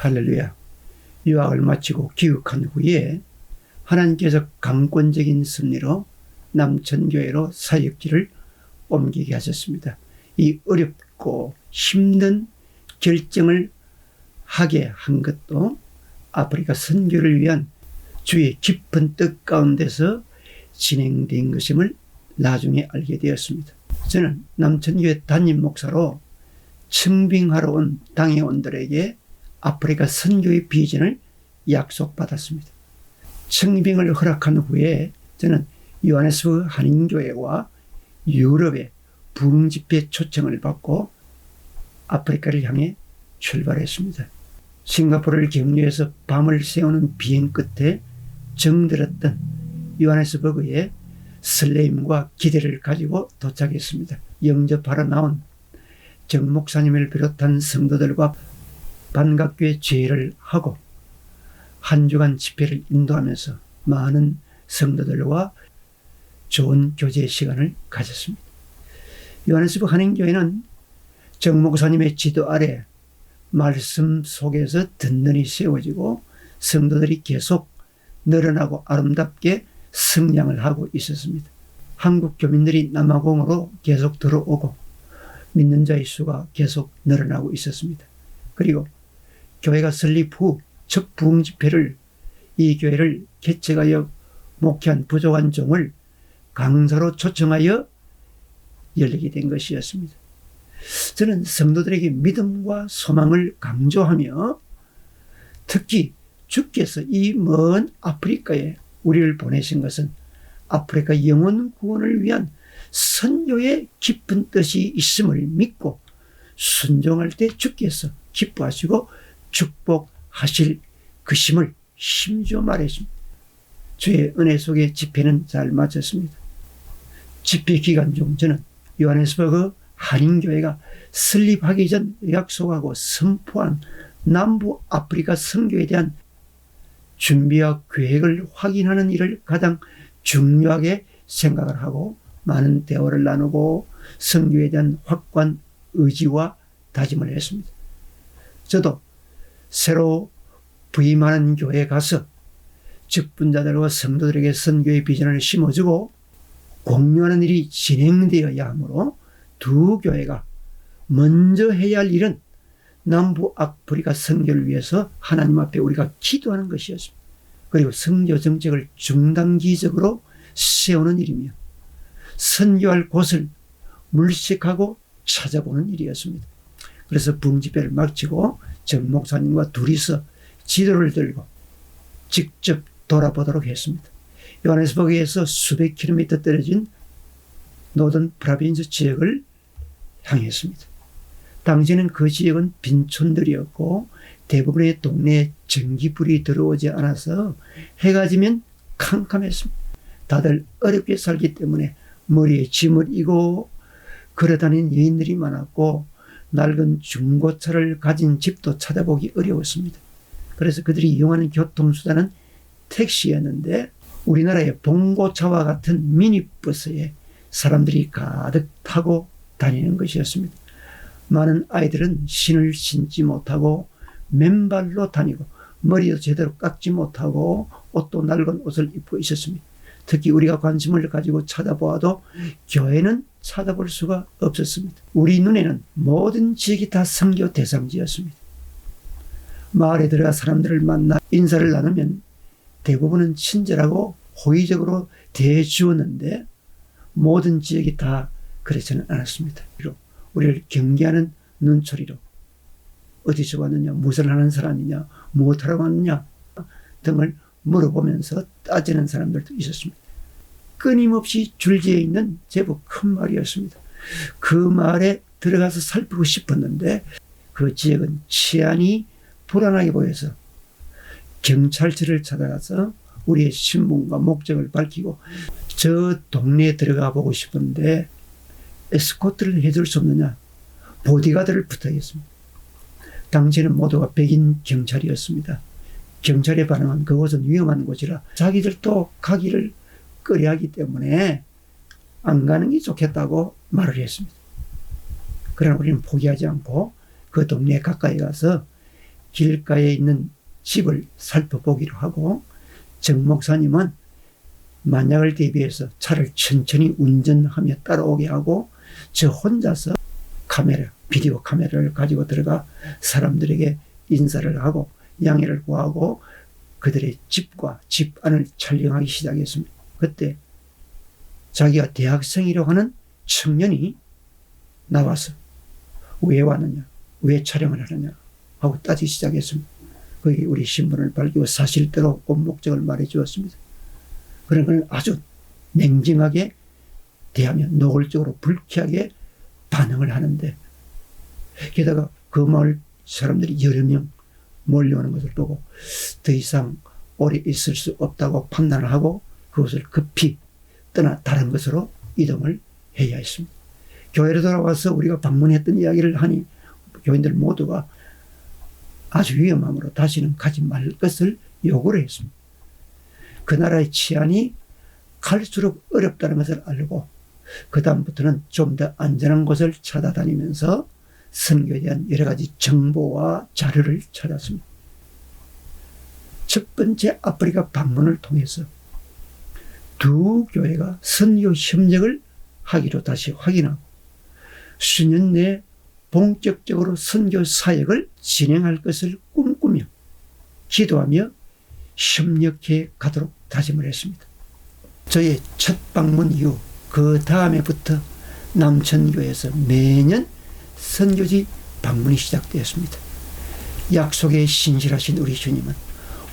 할렐루야. 유학을 마치고 귀국한 후에 하나님께서 강권적인 섭리로 남천교회로 사역지를 옮기게 하셨습니다. 이 어렵고 힘든 결정을 하게 한 것도 아프리카 선교를 위한 주의 깊은 뜻 가운데서 진행된 것임을 나중에 알게 되었습니다. 저는 남천교회 담임 목사로 청빙하러 온 당회원들에게 아프리카 선교의 비전을 약속받았습니다. 청빙을 허락한 후에 저는 요하네스버그 한인교회와 유럽의 부흥집회 초청을 받고 아프리카를 향해 출발했습니다. 싱가포르를 경유해서 밤을 새우는 비행 끝에 정들었던 요하네스버그에 설레임과 기대를 가지고 도착했습니다. 영접하러 나온 정 목사님을 비롯한 성도들과 반갑게 제의를 하고 한 주간 집회를 인도하면서 많은 성도들과 좋은 교제 시간을 가졌습니다. 요하네스버그 한인교회는 정 목사님의 지도 아래 말씀 속에서 든든히 세워지고 성도들이 계속 늘어나고 아름답게 성장을 하고 있었습니다. 한국 교민들이 남아공으로 계속 들어오고 믿는 자의 수가 계속 늘어나고 있었습니다. 그리고 교회가 설립 후 첫 부흥 집회를 이 교회를 개척하여 목회한 부족한 종을 강사로 초청하여 열리게 된 것이었습니다. 저는 성도들에게 믿음과 소망을 강조하며 특히 주께서 이 먼 아프리카에 우리를 보내신 것은 아프리카 영혼 구원을 위한 선교의 깊은 뜻이 있음을 믿고 순종할 때 주께서 기뻐하시고 축복하실 것임을 심지어 말했습니다. 주의 은혜 속에 집회는 잘 마쳤습니다. 집회 기간 중 저는 요하네스버그 한인교회가 설립하기 전 약속하고 선포한 남부 아프리카 선교에 대한 준비와 계획을 확인하는 일을 가장 중요하게 생각을 하고 많은 대화를 나누고 선교에 대한 확고한 의지와 다짐을 했습니다. 저도 새로 부임하는 교회에 가서 직분자들과 성도들에게 선교의 비전을 심어주고 공유하는 일이 진행되어야 하므로 두 교회가 먼저 해야 할 일은 남부 아프리카 선교를 위해서 하나님 앞에 우리가 기도하는 것이었습니다. 그리고 선교 정책을 중단기적으로 세우는 일이며 선교할 곳을 물색하고 찾아보는 일이었습니다. 그래서 부흥집회를 마치고 정 목사님과 둘이서 지도를 들고 직접 돌아보도록 했습니다. 요하네스버그에서 수백 킬로미터 떨어진 노던 프라빈스 지역을 향했습니다. 당시에는 그 지역은 빈촌들이었고 대부분의 동네에 전기불이 들어오지 않아서 해가 지면 캄캄했습니다. 다들 어렵게 살기 때문에 머리에 짐을 이고 걸어다니는 여인들이 많았고 낡은 중고차를 가진 집도 찾아보기 어려웠습니다. 그래서 그들이 이용하는 교통수단은 택시였는데 우리나라의 봉고차와 같은 미니버스에 사람들이 가득 타고 다니는 것이었습니다. 많은 아이들은 신을 신지 못하고 맨발로 다니고 머리도 제대로 깎지 못하고 옷도 낡은 옷을 입고 있었습니다. 특히 우리가 관심을 가지고 찾아보아도 교회는 찾아볼 수가 없었습니다. 우리 눈에는 모든 지역이 다 선교 대상지였습니다. 마을에 들어가 사람들을 만나 인사를 나누면 대부분은 친절하고 호의적으로 대해주었는데 모든 지역이 다 그렇지는 않았습니다. 우리를 경계하는 눈초리로 어디서 왔느냐, 무엇을 하는 사람이냐, 무엇하러 왔느냐 등을 물어보면서 따지는 사람들도 있었습니다. 끊임없이 줄지어 있는 제법 큰 마을이었습니다. 그 마을에 들어가서 살피고 싶었는데 그 지역은 치안이 불안하게 보여서 경찰서를 찾아가서 우리의 신분과 목적을 밝히고 저 동네에 들어가 보고 싶은데 에스코트를 해줄 수 없느냐 보디가드를 부탁했습니다. 당시에는 모두가 백인 경찰이었습니다. 경찰의 반응은 그곳은 위험한 곳이라 자기들도 가기를 꺼려하기 때문에 안 가는 게 좋겠다고 말을 했습니다. 그러나 우리는 포기하지 않고 그 동네 가까이 가서 길가에 있는 집을 살펴보기로 하고 정 목사님은 만약을 대비해서 차를 천천히 운전하며 따라오게 하고 저 혼자서 비디오 카메라를 가지고 들어가 사람들에게 인사를 하고 양해를 구하고 그들의 집과 집 안을 촬영하기 시작했습니다. 그때 자기가 대학생이라고 하는 청년이 나와서 왜 왔느냐, 왜 촬영을 하느냐 하고 따지기 시작했습니다. 거기 우리 신분을 밝히고 사실대로 온 목적을 말해 주었습니다. 그런 걸 아주 냉정하게 대하며 노골적으로 불쾌하게 반응을 하는데, 게다가 그 마을 사람들이 여러 명 몰려오는 것을 보고 더 이상 오래 있을 수 없다고 판단을 하고 그것을 급히 떠나 다른 것으로 이동을 해야 했습니다. 교회로 돌아와서 우리가 방문했던 이야기를 하니 교인들 모두가 아주 위험함으로 다시는 가지 말 것을 요구를 했습니다. 그 나라의 치안이 갈수록 어렵다는 것을 알고 그 다음부터는 좀 더 안전한 곳을 찾아다니면서 선교에 대한 여러 가지 정보와 자료를 찾았습니다. 첫 번째 아프리카 방문을 통해서 두 교회가 선교 협력을 하기로 다시 확인하고 수년 내에 본격적으로 선교 사역을 진행할 것을 꿈꾸며 기도하며 협력해 가도록 다짐을 했습니다. 저의 첫 방문 이후 그 다음에부터 남천교에서 매년 선교지 방문이 시작되었습니다. 약속에 신실하신 우리 주님은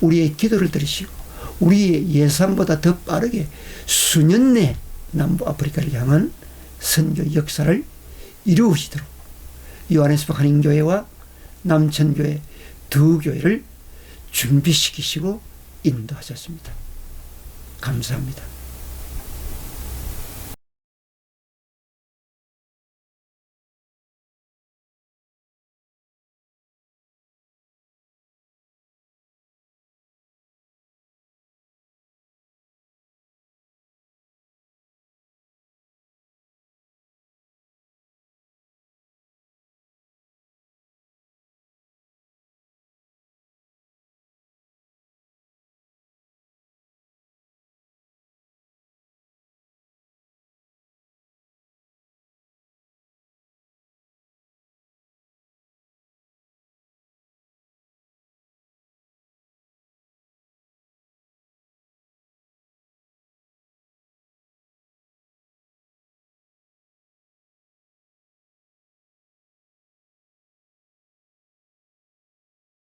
우리의 기도를 들으시고 우리의 예상보다 더 빠르게 수년 내 남부 아프리카를 향한 선교 역사를 이루시도록 요한에스포 한인교회와 남천교회 두 교회를 준비시키시고 인도하셨습니다. 감사합니다.